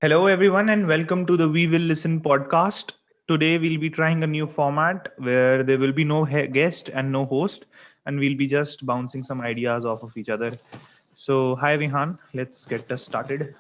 Hello, everyone, and welcome to the We Will Listen podcast. Today, we'll be trying a new format where there will be no guest and no host, and we'll be just bouncing some ideas off of each other. So, hi, Vihan, let's get us started.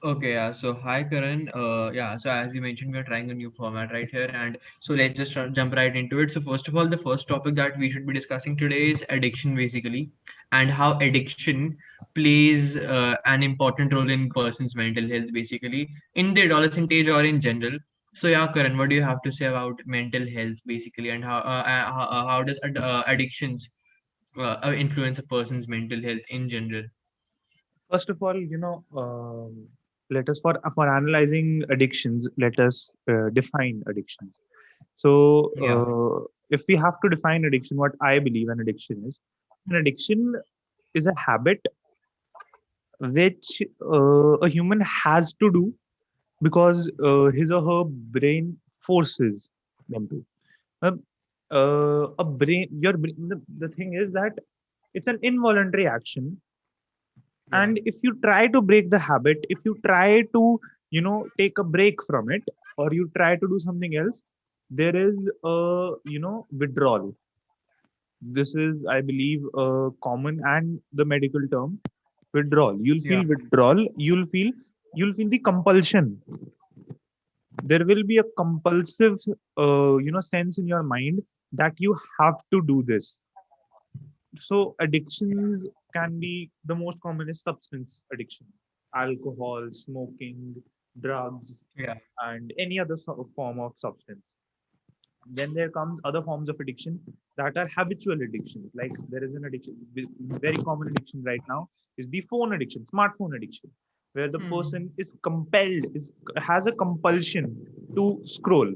Okay, yeah. So hi Karan. Yeah. So as you mentioned, we are trying a new format right here, and so let's just jump right into it. So first of all, the first topic that we should be discussing today is addiction, basically, and how addiction plays an important role in person's mental health, basically, in the adolescent age or in general. So yeah, Karan, what do you have to say about mental health, basically, and how does addictions influence a person's mental health in general? First of all, let us for analyzing addictions, let us define addictions. So, Yeah. if we have to define addiction, what I believe an addiction is a habit which a human has to do because his or her brain forces them to. A brain, your brain, the thing is that it's an involuntary action, Yeah. and if you try to break the habit, if you try to, take a break from it, or you try to do something else, there is a, withdrawal. This is, I believe, a common and the medical term withdrawal. You'll Yeah. feel withdrawal. You'll feel the compulsion. There will be a compulsive sense in your mind that you have to do this. So addictions can be, the most common is substance addiction, alcohol, smoking, drugs, Yeah. and any other form of substance. Then there comes other forms of addiction that are habitual addictions. Like there is an addiction, very common addiction right now is the phone addiction, smartphone addiction, where the Hmm. person is compelled, is has a compulsion to scroll,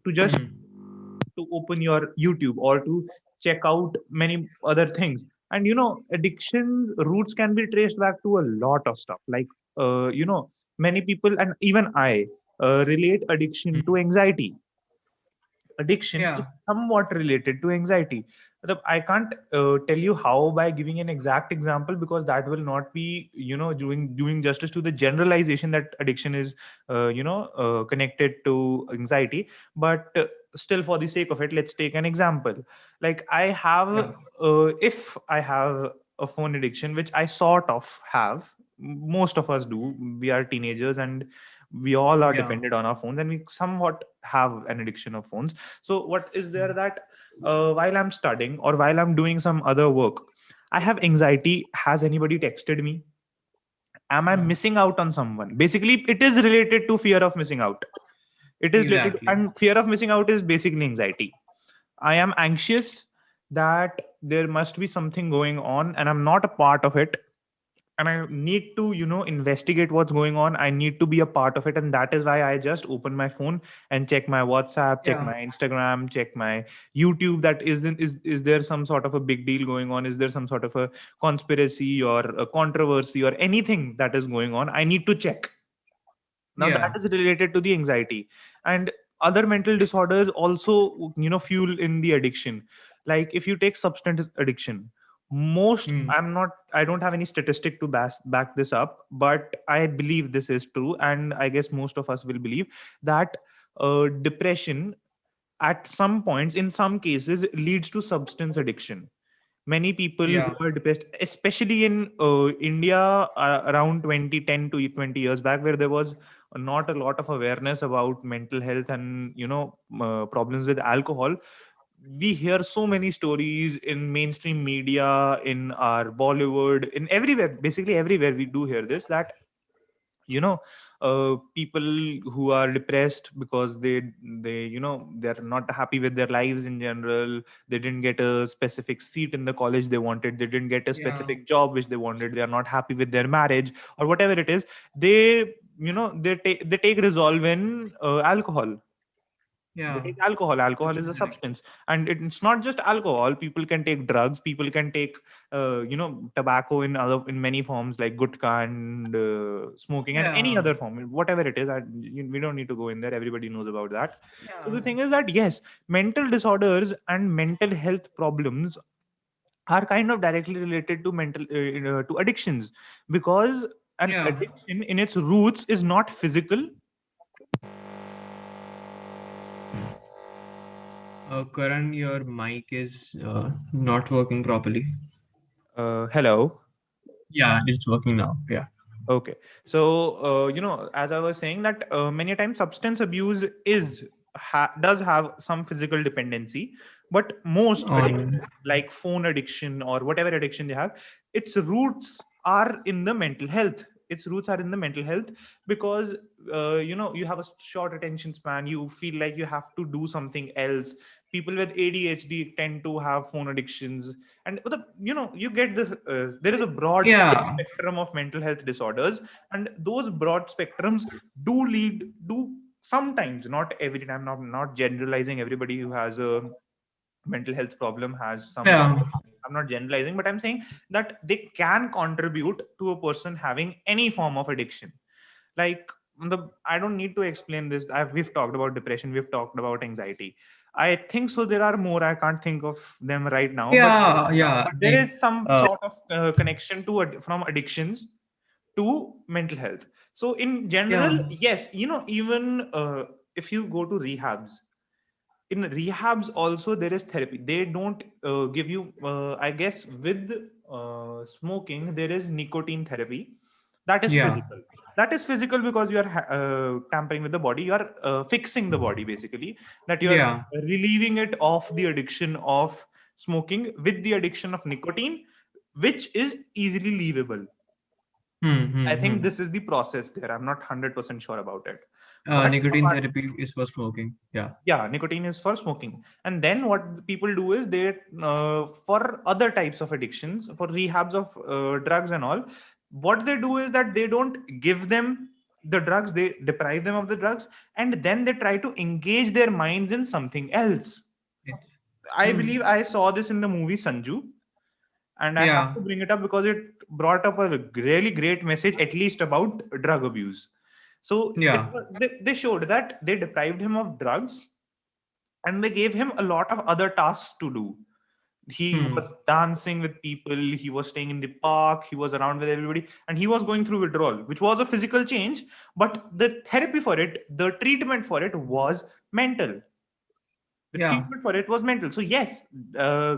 to just Hmm. to open your YouTube or to check out many other things. And addictions roots can be traced back to a lot of stuff. Like many people and even I relate addiction to Hmm. anxiety. Addiction is Yeah. somewhat related to anxiety. I can't tell you how by giving an exact example, because that will not be doing justice to the generalization that addiction is connected to anxiety. But still, for the sake of it, let's take an example. Like I have, Yeah. if I have a phone addiction, which I sort of have, most of us do. We are teenagers and we all are Yeah. dependent on our phones, and we somewhat have an addiction of phones. So what is there that while I'm studying or while I'm doing some other work, I have anxiety. Has anybody texted me? Am I Yeah. missing out on someone? Basically, it is related to fear of missing out. It is related to, Exactly. and fear of missing out is basically anxiety. I am anxious that there must be something going on and I'm not a part of it, and I need to investigate what's going on. I need to be a part of it, and that is why I just open my phone and check my WhatsApp, check Yeah. my Instagram, check my YouTube. That is there some sort of a big deal going on? Is there some sort of a conspiracy or a controversy or anything that is going on? I need to check. Now that Yeah. is related to the anxiety. And other mental disorders also fuel in the addiction. Like if you take substance addiction, most, Hmm. I don't have any statistic to back this up, but I believe this is true, and I guess most of us will believe that depression at some points, in some cases, leads to substance addiction. Many people who Yeah. are depressed, especially in India, around 2010 to 20 years back, where there was not a lot of awareness about mental health and problems with alcohol. We hear so many stories in mainstream media, in our Bollywood, in everywhere, basically everywhere we do hear this, that you know people who are depressed because they're not happy with their lives in general. They didn't get a specific seat in the college they wanted, they didn't get a Yeah. specific job which they wanted, they are not happy with their marriage or whatever it is. They take resolve in alcohol. They Yeah. take alcohol. Alcohol is Absolutely a correct. substance, and it's not just alcohol. People can take drugs. People can take, tobacco in in many forms, like gutka and smoking and any Yeah. other form, whatever it is. We don't need to go in there. Everybody knows about that. So Yeah. the thing is that yes, mental disorders and mental health problems are kind of directly related to mental to addictions, because An Yeah. addiction in its roots is not physical. Karan, your mic is not working properly. Hello. Yeah, it's working now. Yeah. Okay. So, as I was saying that many times substance abuse does have some physical dependency, but most On. addiction, like phone addiction or whatever addiction they have, its roots are in the mental health. Its roots are in the mental health because, you have a short attention span. You feel like you have to do something else. People with ADHD tend to have phone addictions, and you get the there is a broad Yeah. spectrum of mental health disorders, and those broad spectrums do sometimes, not every time, not generalizing. Everybody who has a mental health problem has some Yeah. problem. I'm not generalizing, but I'm saying that they can contribute to a person having any form of addiction. Like, I don't need to explain this. We've talked about depression, we've talked about anxiety. I think so there are more. I can't think of them right now, but Yeah. Yeah. there Like, is some uh, sort of connection from addictions to mental health. So in general, yeah. yes, even if you go to rehabs, in rehabs also there is therapy. They don't give you, I guess, with smoking there is nicotine therapy. That is Yeah. physical. That is physical because you are tampering with the body. You are fixing the body, basically, that you are Yeah. relieving it of the addiction of smoking with the addiction of nicotine, which is easily leavable. Hmm. I Hmm. think Hmm. this is the process there. I'm not 100% sure about it. But Nicotine apart, therapy is for smoking. Yeah. yeah, nicotine is for smoking. And then what people do is they, for other types of addictions, for rehabs of drugs and all, what they do is that they don't give them the drugs, they deprive them of the drugs, and then they try to engage their minds in something else. Yes. I Hmm. believe I saw this in the movie Sanju, and I have Yeah. to bring it up because it brought up a really great message, at least about drug abuse. So Yeah. they showed that they deprived him of drugs and they gave him a lot of other tasks to do. He Hmm. was dancing with people, he was staying in the park, he was around with everybody, and he was going through withdrawal, which was a physical change, but the therapy for it, the treatment for it was mental. The Yeah. treatment for it was mental. So yes, uh,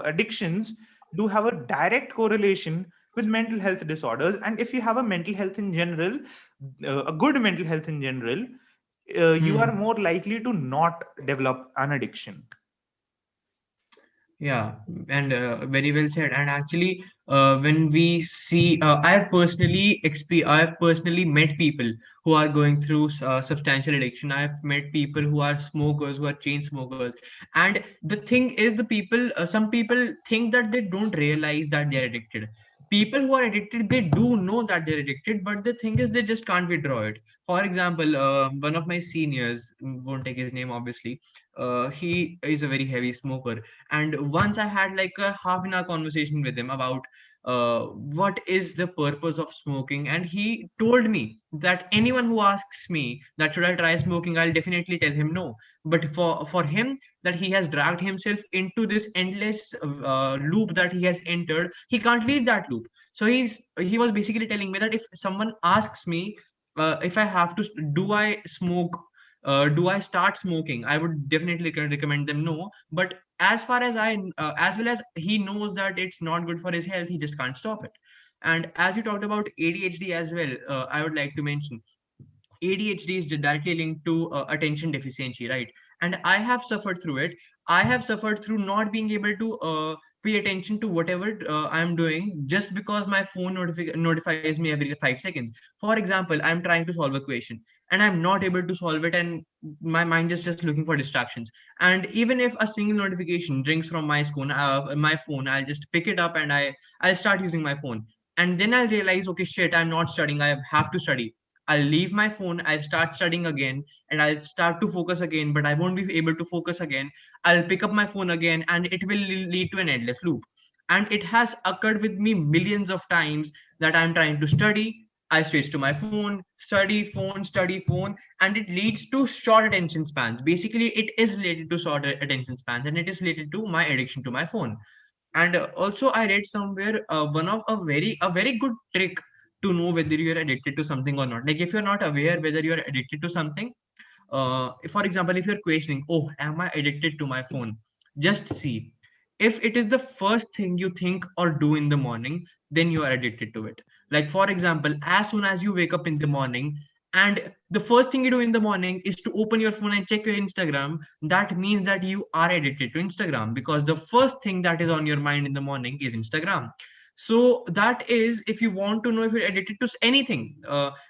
addictions do have a direct correlation with mental health disorders, and if you have a mental health in general, a good mental health in general, you are Hmm. more likely to not develop an addiction. Yeah, and very well said. And actually, when we see, I have personally met people who are going through substantial addiction. I have met people who are smokers, who are chain smokers. And the thing is, some people think that they don't realize that they're addicted. People who are addicted, they do know that they're addicted, but the thing is, they just can't withdraw it. For example, one of my seniors, won't take his name obviously, he is a very heavy smoker, and once I had like a half an hour conversation with him about what is the purpose of smoking, and he told me that anyone who asks me that should I try smoking, I'll definitely tell him no. But for him, that he has dragged himself into this endless loop that he has entered, he can't leave that loop. So he was basically telling me that if someone asks me, if I have to, do I smoke, do I start smoking, I would definitely recommend them no. But as far as as well as he knows that it's not good for his health, he just can't stop it. And as you talked about ADHD as well, I would like to mention ADHD is directly linked to attention deficiency, right? And I have suffered through it. I have suffered through not being able to pay attention to whatever I'm doing just because my phone notifies me every 5 seconds. For example, I'm trying to solve a question and I'm not able to solve it, and my mind is just looking for distractions. And even if a single notification rings from my phone, I'll just pick it up and I'll start using my phone. And then I'll realize, okay, shit, I'm not studying. I have to study. I'll leave my phone, I'll start studying again, and I'll start to focus again, but I won't be able to focus again. I'll pick up my phone again, and it will lead to an endless loop. And it has occurred with me millions of times that I'm trying to study. I switch to my phone, study, phone, and it leads to short attention spans. Basically, it is related to short attention spans, and it is related to my addiction to my phone. And also, I read somewhere one of a very good trick to know whether you're addicted to something or not. Like if you're not aware whether you're addicted to something, for example, if you're questioning, oh, am I addicted to my phone? Just see. If it is the first thing you think or do in the morning, then you are addicted to it. Like, for example, as soon as you wake up in the morning, and the first thing you do in the morning is to open your phone and check your Instagram, that means that you are addicted to Instagram, because the first thing that is on your mind in the morning is Instagram. So that is, if you want to know if you're addicted to anything.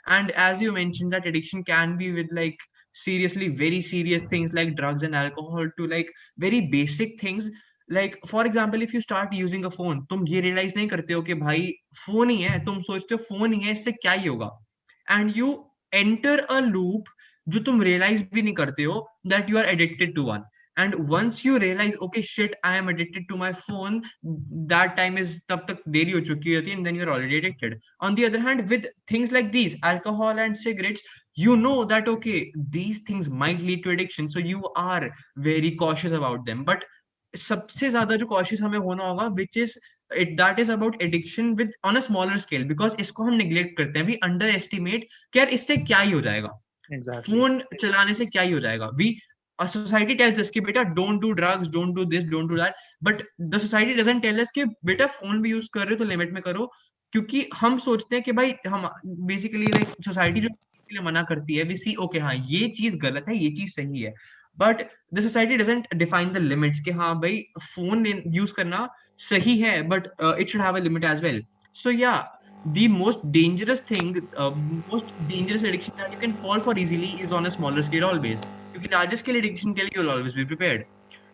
And as you mentioned, that addiction can be with like seriously very serious things like drugs and alcohol, to like very basic things. Like for example, if you start using a phone, तुम ये realize नहीं करते हो कि भाई phone ही है, तुम सोचते हो फोन ही है, इससे क्या ही होगा, and you enter a loop जो तुम realize भी नहीं करते हो that you are addicted to one. And once you realize, okay, shit, I am addicted to my phone, that time is tab tak deri ho chuki hoti, and then you're already addicted. On the other hand, with things like these alcohol and cigarettes, you know that okay, these things might lead to addiction, so you are very cautious about them. But सबसे ज्यादा जो cautious हमें होना होगा, which is it, that is about addiction with on a smaller scale, because इसको हम neglect करते हैं, we underestimate कि यार इससे क्या ही हो जाएगा, Exactly. फोन चलाने से क्या ही हो जाएगा. We society tells us कि बेटा don't do drugs, don't do this, don't do that, but the society doesn't tell us कि बेटा फोन भी यूज कर रहे हो तो लिमिट में करो. क्योंकि हम सोचते हैं कि भाई हम बेसिकली लाइक सोसाइटी जो के लिए मना करती है, वी सी ओके हाँ ये चीज गलत है, ये चीज सही है, but the society doesn't define the limits कि हाँ भाई फोन यूज करना सही है, but it should have a limit as well. So yeah, the most dangerous thing, most dangerous addiction that you can fall for easily is on a smaller scale always. क्योंकि larger scale addiction के लिए you'll always be prepared.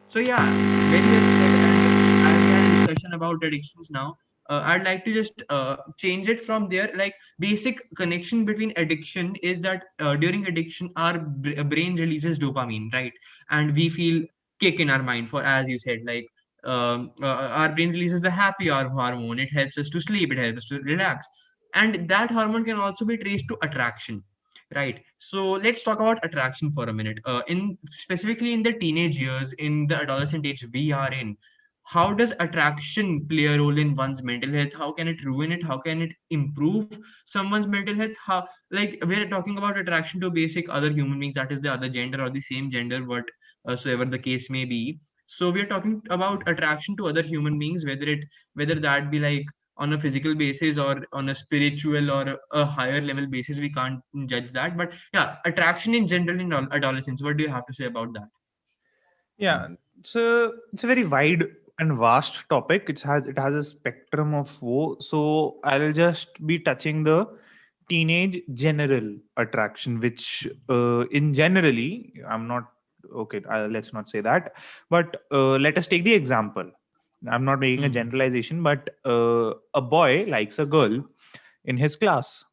So yeah, very well said. And as we had a discussion about addictions now, I'd like to just change it from there. Like basic connection between addiction is that during addiction, our brain releases dopamine, right? And we feel kick in our mind, for as you said, like our brain releases the happy hormone. It helps us to sleep. It helps us to relax, and that hormone can also be traced to attraction, right? So let's talk about attraction for a minute. In specifically in the teenage years, in the adolescent age we are in, how does attraction play a role in one's mental health? How can it ruin it? How can it improve someone's mental health? How, like we're talking about attraction to basic other human beings, that is the other gender or the same gender, whatsoever the case may be. So we're talking about attraction to other human beings, whether that be like on a physical basis or on a spiritual or a higher level basis. We can't judge that, but yeah, attraction in general in adolescence, what do you have to say about that? Yeah, it's a very wide and vast topic. It has a spectrum of woe. So I'll just be touching the teenage general attraction, which in generally I'm not okay. Let's not say that, but let us take the example. I'm not making a Hmm. generalization, but a boy likes a girl in his class.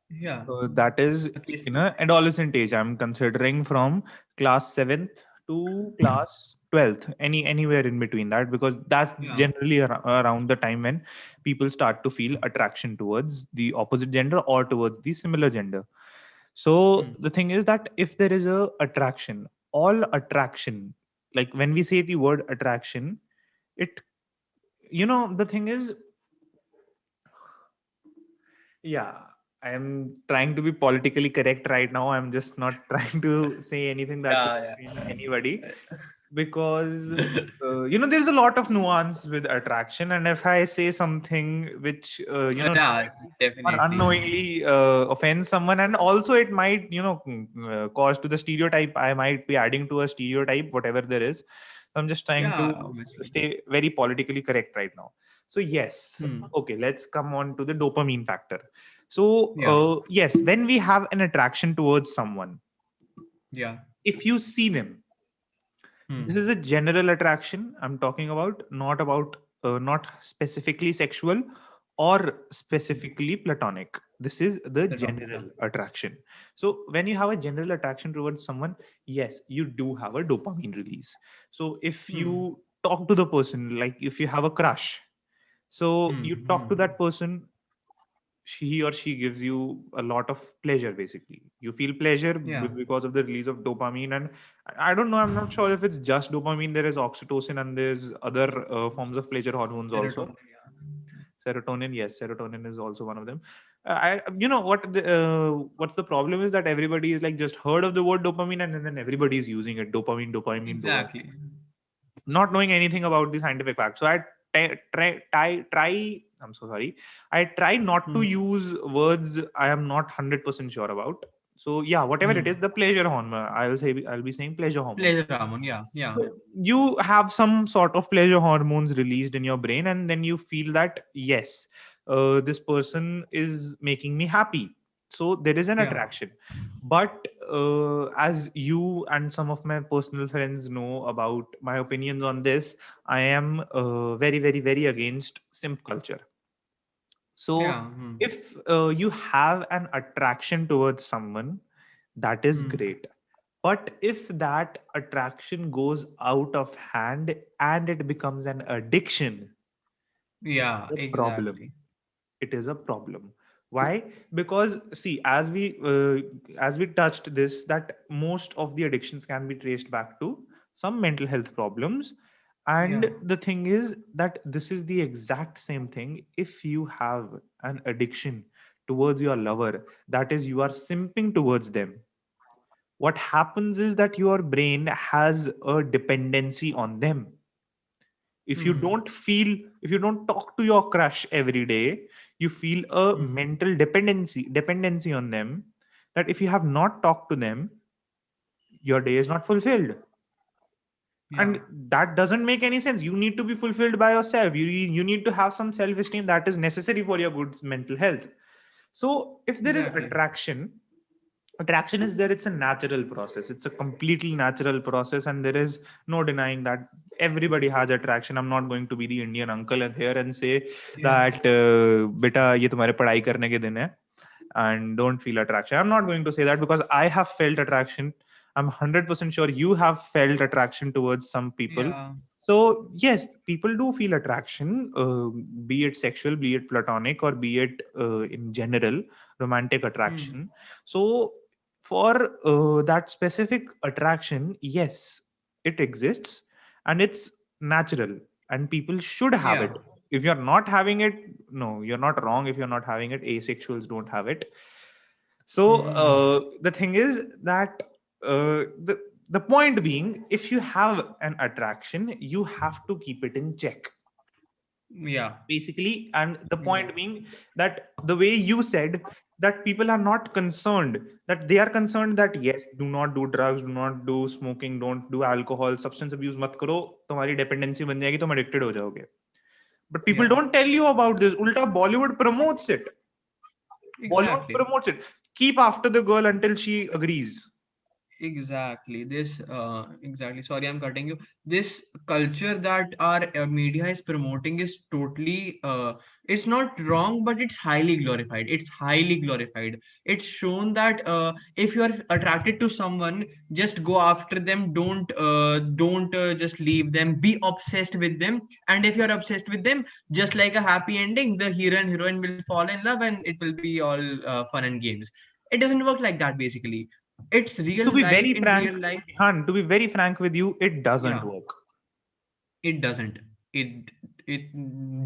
Yeah, That is a case in study. a adolescent age. I'm considering from class 7th to class 12th, anywhere in between that, because that's Yeah. generally around the time when people start to feel attraction towards the opposite gender or towards the similar gender. So Hmm. the thing is that if there is a attraction, all attraction, like when we say the word attraction, it, the thing is, yeah, I'm trying to be politically correct right now. I'm just not trying to say anything that could Yeah, offend anybody, yeah. because there's a lot of nuance with attraction, and if I say something which Yeah, knowingly or definitely. unknowingly offends someone, and also it might cause to the stereotype, I might be adding to a stereotype, whatever there is. I'm just trying Yeah, to obviously. stay very politically correct right now. So yes, Hmm. okay, let's come on to the dopamine factor. So Yeah, yes, when we have an attraction towards someone, yeah. if you see them, this Hmm. is a general attraction I'm talking about, not specifically sexual or specifically platonic. This is the The topic, yeah. general attraction. So when you have a general attraction towards someone, yes, you do have a dopamine release. So if Hmm. you talk to the person, like if you have a crush, so Hmm. you talk to Hmm. that person, he or she gives you a lot of pleasure. Basically, you feel pleasure Yeah. because of the release of dopamine. And I don't know, I'm not sure if it's just dopamine. There is oxytocin and there's other forms of pleasure hormones also. Serotonin, yeah. Serotonin, yes, serotonin is also one of them. What's the problem is that everybody is like just heard of the word dopamine and then everybody is using it. Dopamine, dopamine, dopamine, Exactly. not knowing anything about the scientific fact. So I try. I'm so sorry. I try not to Hmm. use words I am not 100% sure about. So yeah, whatever it is, Hmm. the pleasure hormone. I'll be saying pleasure hormone. Pleasure hormone. Yeah. Yeah. So you have some sort of pleasure hormones released in your brain, and then you feel that yes, this person is making me happy. So there is an Yeah. attraction. But as you and some of my personal friends know about my opinions on this, I am very, very, very against simp culture. So Yeah. Hmm. if you have an attraction towards someone, that is Hmm. great. But if that attraction goes out of hand and it becomes an addiction, Yeah. a problem. Exactly. It is a problem. Why? Because see, as we touched this, that most of the addictions can be traced back to some mental health problems. Yeah. And the thing is that this is the exact same thing. If you have an addiction towards your lover, that is, you are simping towards them, what happens is that your brain has a dependency on them. If you Hmm. don't feel, if you don't talk to your crush every day, you feel a Hmm. mental dependency on them, that if you have not talked to them, your day is not fulfilled. Yeah. And that doesn't make any sense. You need to be fulfilled by yourself. You need to have some self esteem that is necessary for your good mental health. So if there is Exactly. attraction is there, it's a natural process, it's a completely natural process, and there is no denying that everybody has attraction. I'm not going to be the Indian uncle in here and say Yeah. that beta ye tumhare padhai karne ke din hai and don't feel attraction. I'm not going to say that because I have felt attraction. I'm 100% sure you have felt attraction towards some people. Yeah. So yes, people do feel attraction, be it sexual, be it platonic, or be it in general romantic Hmm. attraction. So for that specific attraction, yes, it exists and it's natural, and people should have Yeah. it. If you're not having it, no, you're not wrong. If you're not having it, asexuals don't have it. So Hmm. the thing is that the point being, if you have an attraction, you have to keep it in check, Yeah. basically. And the Yeah. point being that the way you said that people are not concerned, that they are concerned that yes, do not do drugs, do not do smoking, don't do alcohol, substance abuse mat karo, तुम्हारी dependency बन जाएगी, तुम addicted हो जाओगे. But people Yeah. don't tell you about this. Ulta Bollywood promotes it. Bollywood Exactly. promotes it. Keep after the girl until she agrees. Exactly. Exactly. Sorry, I'm cutting you. This culture that our media is promoting is totally, it's not wrong, but it's highly glorified. It's highly glorified. It's shown that if you are attracted to someone, just go after them. Don't just leave them. Be obsessed with them. And if you're obsessed with them, just like a happy ending, the hero and heroine will fall in love, and it will be all fun and games. It doesn't work like that, basically. It's To real be life. very In frank, real life, Han, to be very frank with you, it doesn't yeah, work. it doesn't. It It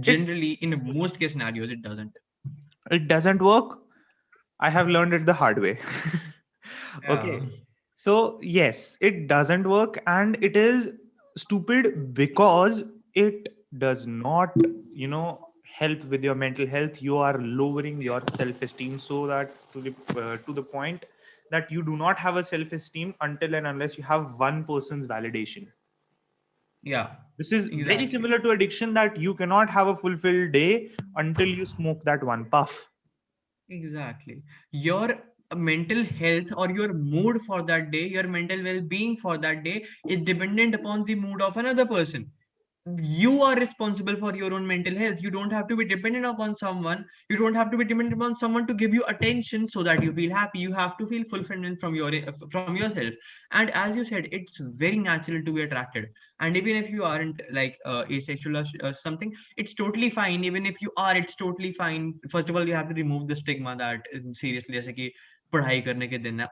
generally, in most case scenarios, it doesn't. it doesn't work. I have learned it the hard way. Yeah. Okay. So yes, it doesn't work, and it is stupid because it does not, help with your mental health. You are lowering your self-esteem so that to the point that you do not have a self-esteem until and unless you have one person's validation. Yeah. This is very Exactly. similar to addiction, that you cannot have a fulfilled day until you smoke that one puff. Exactly. Your mental health or your mood for that day, your mental well-being for that day is dependent upon the mood of another person. You are responsible for your own mental health. You don't have to be dependent upon someone. You don't have to be dependent upon someone to give you attention so that you feel happy. You have to feel fulfillment from yourself. And as you said, it's very natural to be attracted. And even if you aren't like asexual or something, it's totally fine. Even if you are, it's totally fine. First of all, you have to remove the stigma that seriously, जैसे कि पढ़ाई करने के दिन है,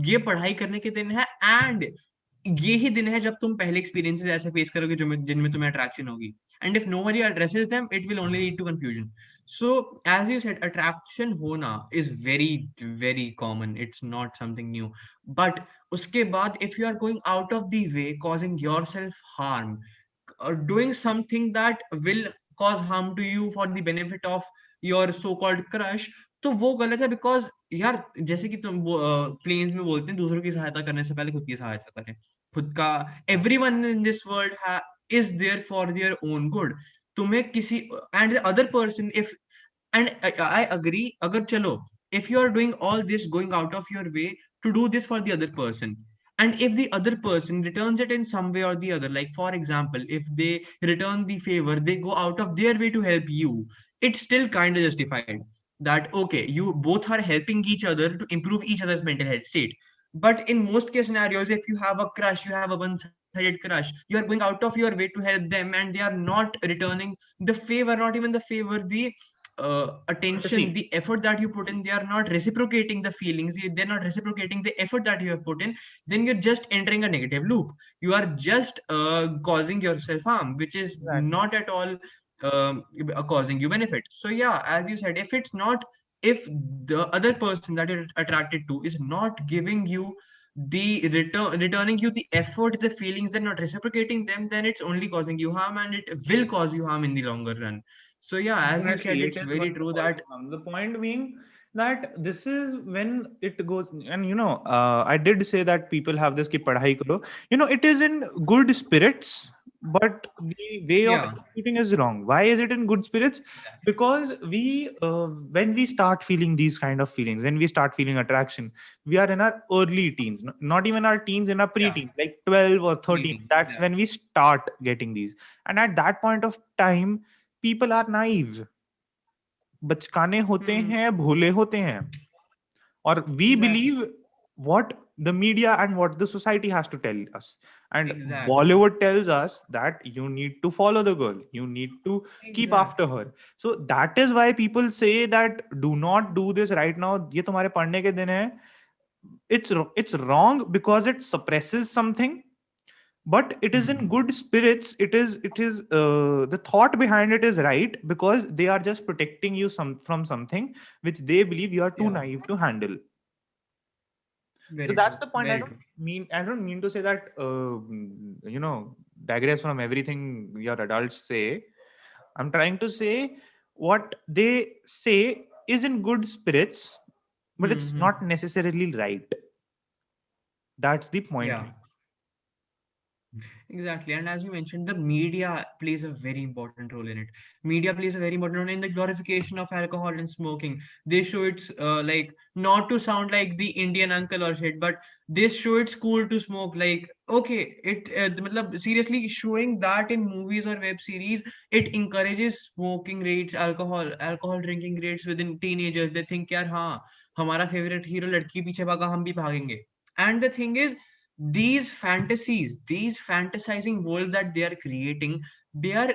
ये पढ़ाई करने के दिन है, and ये ही दिन है जब तुम पहले एक्सपीरियंसेस ऐसे फेस करोगे जो जिनमें तुम्हें अट्रैक्शन होगी, and if nobody addresses them it will only lead to confusion. So as you said, attraction होना is very very common, it's not something new. But उसके बाद if you are going out of the way, causing yourself harm, doing something that will cause harm to you for the benefit of your so called crush, तो वो गलत है. Because यार जैसे कि तुम प्लेन्स में बोलते हैं, दूसरों की सहायता करने से पहले खुद की सहायता करें. खुद का, everyone in this world is there for their own good. तुम्हें किसी and the other person, if and I agree, agar chalo, if you are doing all this, going out of your way to do this for the other person, and if the other person returns it in some way or the other, like for example, if they return the favor, they go out of their way to help you, it's still kind of justified. That okay, you both are helping each other to improve each other's mental health state. But in most case scenarios, if you have a crush, you have a one-sided crush, you are going out of your way to help them, and they are not returning the favor, not even the favor, the attention, See, the effort that you put in, they are not reciprocating the feelings, they're not reciprocating the effort that you have put in, then you're just entering a negative loop. You are just causing yourself harm, which is exactly. not at all causing you benefit. So yeah, as you said, if it's not, if the other person that you're attracted to is not giving you the returning you the effort, the feelings, they're not reciprocating them, then it's only causing you harm, and it will cause you harm in the longer run. So yeah, as you said, Exactly, it it's is very going to true cause that you harm. The point being that this is when it goes, and I did say that people have this ki padhai karo. It is in good spirits, but the way of yeah, executing is wrong. Why is it in good spirits? Because when we start feeling these kind of feelings, when we start feeling attraction, we are in our early teens, not even our teens, in our yeah, pre-teens, like 12 or 13. greeting, That's when exactly. we start getting these. And at that point of time, people are naive, बचकाने होते Hmm, हैं, भोले होते हैं, और we exactly, believe what the media and what the society has to tell us. And exactly, Bollywood tells us that you need to follow the girl, you need to keep after exactly. her. So that is why people say that do not do this right now, ये तुम्हारे पढ़ने के दिन है. It's wrong because it suppresses something, but it is in Hmm, good spirits. It is the thought behind it is right, because they are just protecting you from something which they believe you are too yeah, naive to handle. So very that's true, the point. very true. I don't mean to say that digress from everything your adults say. I'm trying to say what they say is in good spirits, but it's Hmm, not necessarily right. That's the point. yeah. Exactly. And as you mentioned, the media plays a very important role in it. Media plays a very important role in the glorification of alcohol and smoking. They show it's like, not to sound like the Indian uncle or shit, but they show it's cool to smoke. Like, okay, matlab, seriously, showing that in movies or web series, it encourages smoking rates, alcohol drinking rates within teenagers. They think, यार हाँ, हमारा favorite hero लड़की पीछे भागा, हम भी भागेंगे. And the thing is, these fantasies, these fantasizing world that they are creating, they are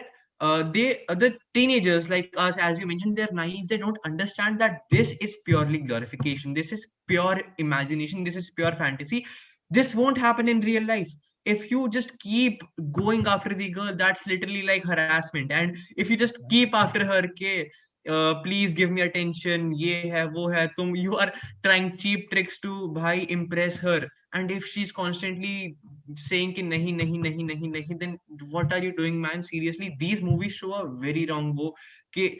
they the teenagers like us, as you mentioned, they're naive, they don't understand that this is purely glorification, this is pure imagination, this is pure fantasy. This won't happen in real life. If you just keep going after the girl, that's literally like harassment. And if you just keep after her, okay, please give me attention, ye hai wo hai, you are trying cheap tricks to bhai impress her. And if she's constantly saying ki nahi nahi nahi nahi nahi, then what are you doing, man? Seriously, these movies show a very wrong wo, कि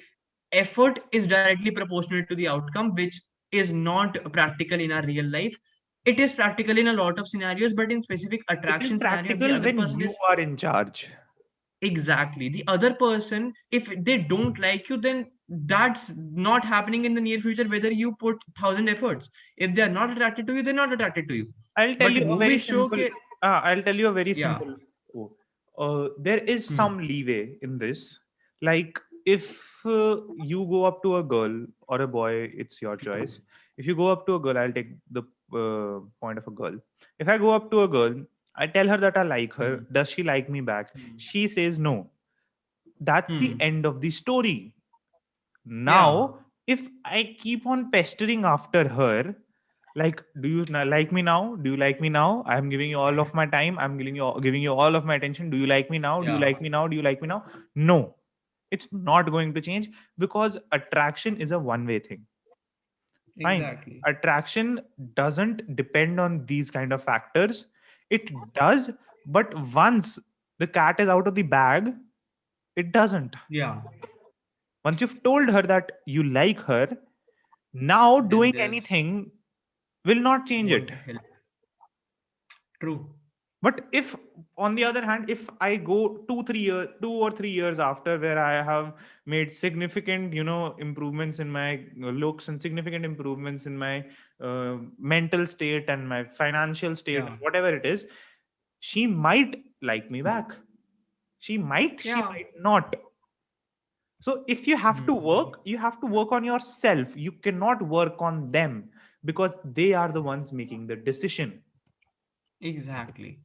effort is directly proportional to the outcome, which is not practical in our real life. It is practical in a lot of scenarios, but in specific It is attraction scenario, if the practical other when person you is, are in charge. exactly, the other person, if they don't like you, then that's not happening in the near future, whether you put 1,000 efforts. If they are not attracted to you, they're not attracted to you. I'll tell But you a very movies show simple. ke, I'll tell you a very yeah. simple. Oh, there is Hmm. some leeway in this. Like if you go up to a girl or a boy, it's your choice. If you go up to a girl, I'll take the point of a girl. If I go up to a girl, I tell her that I like her. Hmm. Does she like me back? Hmm. She says no. That's the Hmm. end of the story. Yeah. Now, if I keep on pestering after her, Like, do you like me now? Do you like me now? I'm giving you all of my time. I'm giving you all of my attention. Do you like me now? Do you Yeah, like me now? Do you like me now? No, it's not going to change, because attraction is a one-way thing. Fine. exactly. Attraction doesn't depend on these kind of factors. It does, but once the cat is out of the bag, it doesn't. Yeah, Once you've told her that you like her, now then doing there's anything will not change it. won't help. True. But if, on the other hand, if I go 2 or 3 years after, where I have made significant, improvements in my looks, and significant improvements in my mental state and my financial state, Yeah, whatever it is, she might like me back. She yeah. might not. So if you have to Hmm. work, you have to work on yourself. You cannot work on them, because they are the ones making the decision. Exactly.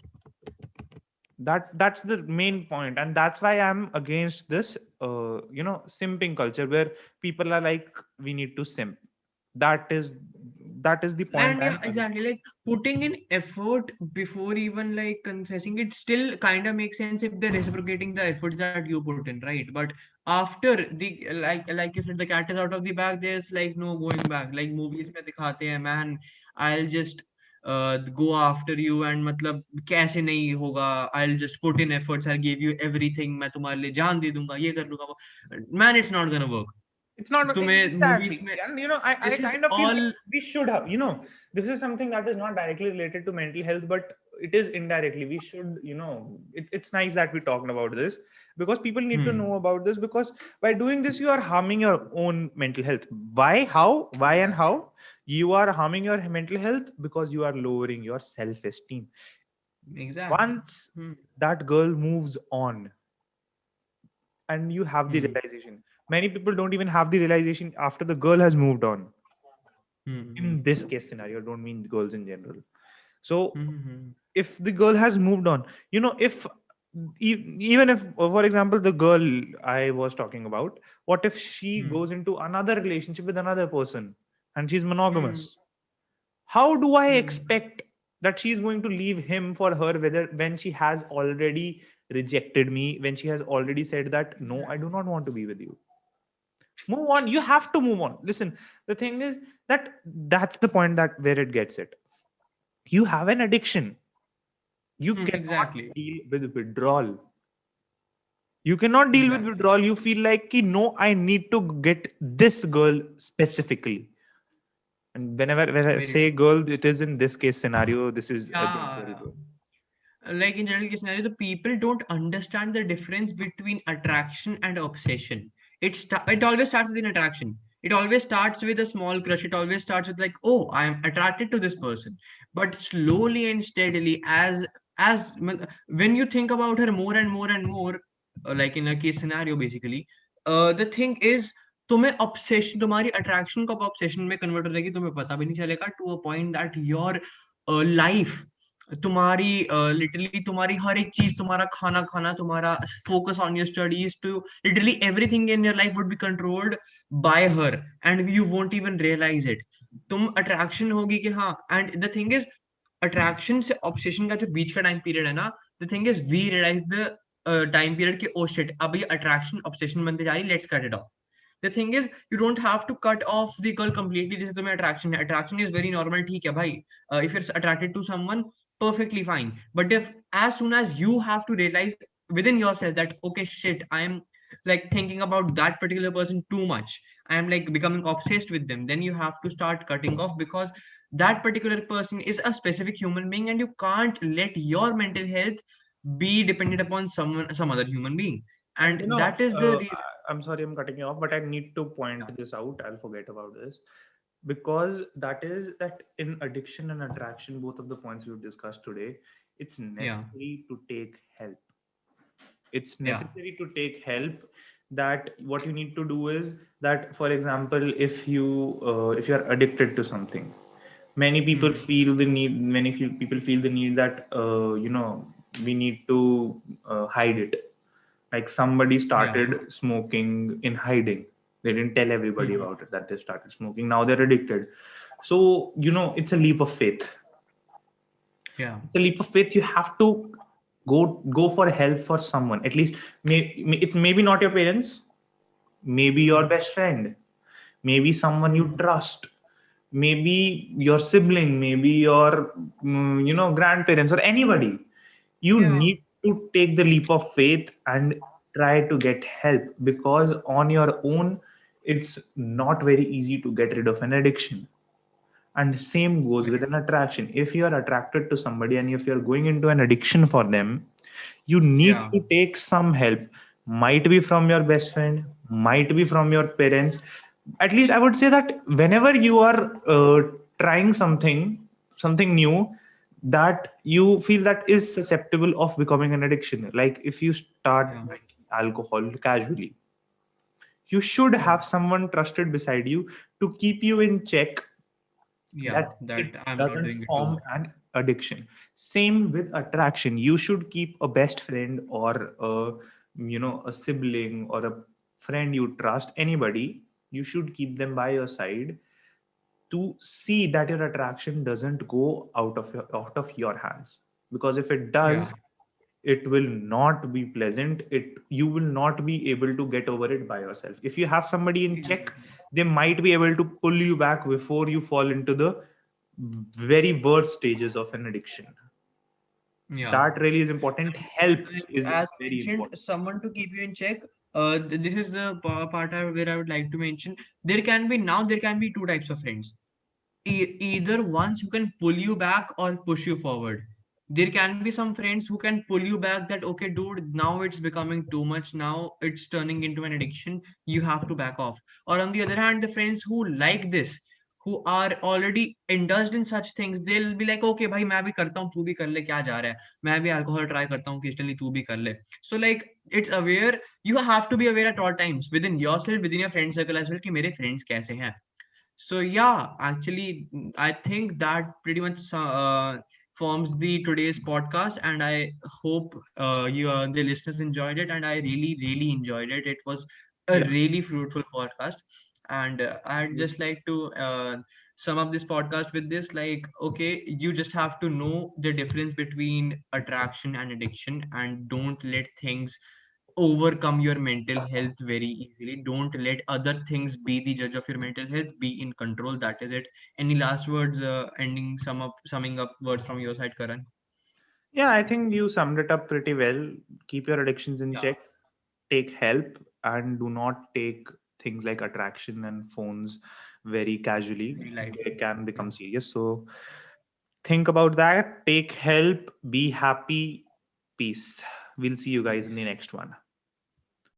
That's the main point, and that's why I'm against this simping culture, where people are like, we need to simp. That is the point And yeah, I'm against. exactly. Like putting in effort before even like confessing it still kind of makes sense if they're reciprocating the efforts that you put in, right? But after the like you said, the cat is out of the bag. There's like no going back. Like movies में दिखाते हैं, man, I'll just go after you and मतलब कैसे नहीं होगा. I'll just put in efforts. I'll give you everything. मैं तुम्हारे लिए जान दे दूंगा. ये कर लूंगा वो. Man, it's not gonna work. It's not तुम्हें movies exactly, में and I this is kind of feel like all. we should have, this is something that is not directly related to mental health, but it is indirectly. We should, it's nice that we talked about this, because people need to Hmm. know about this, because by doing this you are harming your own mental health. Why and how you are harming your mental health? Because you are lowering your self-esteem. Exactly. Once Hmm. that girl moves on, and you have the Hmm. realization, many people don't even have the realization after the girl has moved on. Hmm. Hmm. In this case scenario, I don't mean girls in general. So Hmm. Hmm. if the girl has moved on, if even if, for example, the girl I was talking about, what if she Hmm. goes into another relationship with another person, and she's Hmm. monogamous? How do I Hmm. expect that she's going to leave him for her, whether when she has already rejected me, when she has already said that no, I do Exactly. not want to be with you? Move on. You have to move on. Listen, the thing is that that's the point, that where it gets it. You have an addiction. You Hmm. cannot Exactly. deal with withdrawal. You cannot deal with Exactly. withdrawal. You feel like, "Ki, no, I need to get this girl specifically." And when I Very say true. girl, it is in this case scenario. This is a general Yeah. girl. Like in general case scenario, the people don't understand the difference between attraction and obsession. It always starts with an attraction. It always starts with a small crush. It always starts with like, oh, I am attracted to this person. But slowly and steadily, when you think about her more and more and more, like in a case scenario, basically, the thing is, तुम्हें obsession, तुम्हारी attraction कब obsession में convert हो जाएगी तुम्हें पता भी नहीं चलेगा, to a point that your life, तुम्हारी लिटरली तुम्हारी हर एक चीज, तुम्हारा खाना खाना, तुम्हारा focus on your studies, to literally everything in your life would be controlled by her, and you won't even realise it. तुम अट्रैक्शन होगी कि हाँ, and the thing is, attraction से ऑब्सेशन का जो बीच का टाइम पीरियड है ना, the thing is we realise the time period के ओ शिट, अब ये अट्रैक्शन ऑब्सेशन बनते जा रही, let's cut it of. The thing is, you don't have to cut off the girl completely. जैसे तुम्हें attraction है, attraction is very normal, ठीक है भाई. If you're attracted to someone, perfectly fine. But if as soon as you have to realize within yourself that okay shit, I am like thinking about that particular person too much, I am like becoming obsessed with them, then you have to start cutting off, because that particular person is a specific human being, and you can't let your mental health be dependent upon some other human being. And And that is the reason. I'm sorry, I'm cutting you off, but I need to Yeah, point this out. I'll forget about this, because that is that in addiction and attraction, both of the points we've discussed today, it's yeah, necessary to take help. It's yeah, necessary to take help. That what you need to do is that, for example, if you're addicted to something, many people hmm, feel the need. People feel the need that we need to hide it. Like, somebody yeah, started smoking in hiding. They didn't tell everybody hmm, about it, that they started smoking. Now they're addicted. So, it's a leap of faith. Yeah. It's a leap of faith. You have to go for help for someone. At least, it's maybe not your parents, maybe your Hmm. best friend, maybe someone you trust, maybe your sibling, maybe your grandparents or anybody. You Yeah. need to take the leap of faith and try to get help, because on your own it's not very easy to get rid of an addiction. And the same goes with an attraction. If you are attracted to somebody and if you're going into an addiction for them, you need Yeah. to take some help. Might be from your best friend, might be from your parents. At least I would say that whenever you are trying something new, that you feel that is susceptible of becoming an addiction, like if you start Yeah. drinking alcohol casually, you should Yeah. have someone trusted beside you to keep you in check, Yeah. that That it I'm not doesn't doing it too. form an addiction. Same with attraction. You should keep a best friend or a sibling or a friend you trust, anybody. You should keep them by your side to see that your attraction doesn't go out of your hands. Because if it Yeah. does, it will not be pleasant. You will not be able to get over it by yourself. If you have somebody in check, Exactly. they might be able to pull you back before you fall into the very worst stages of an addiction. Yeah. That really is important. Help And is as very mentioned, important. someone to keep you in check. This is the part where I would like to mention. There can be two types of friends. Either ones who can pull you back or push you forward. There can be some friends who can pull you back that, okay, dude, now it's becoming too much. Now it's turning into an addiction. You have to back off. Or on the other hand, the friends who like this, who are already indulged in such things, they'll be like, okay, भाई मैं भी करता हूँ, तू भी कर ले, क्या जा रहा है, मैं भी अल्कोहल ट्राई करता हूँ, occasionally तू भी कर ले. So like it's aware, you have to be aware at all times within yourself, within your friend circle as well, कि मेरे friends कैसे हैं. So yeah, actually, I think that pretty much forms the today's podcast, and I hope the listeners enjoyed it, and I really really enjoyed it. It was a Yeah. really fruitful podcast, and I'd just like to sum up this podcast with this: like, okay, you just have to know the difference between attraction and addiction, and don't let things overcome your mental health very easily. Don't let other things be the judge of your mental health. Be in control. That is it. Any last words, summing up words from your side, Karan? Yeah, I think you summed it up pretty well. Keep your addictions in Yeah, check, take help, and do not take things like attraction and phones very casually. very lightly. They can Yeah. become serious. So think about that. Take help. Be happy. Peace. We'll see you guys in the Peace. next one.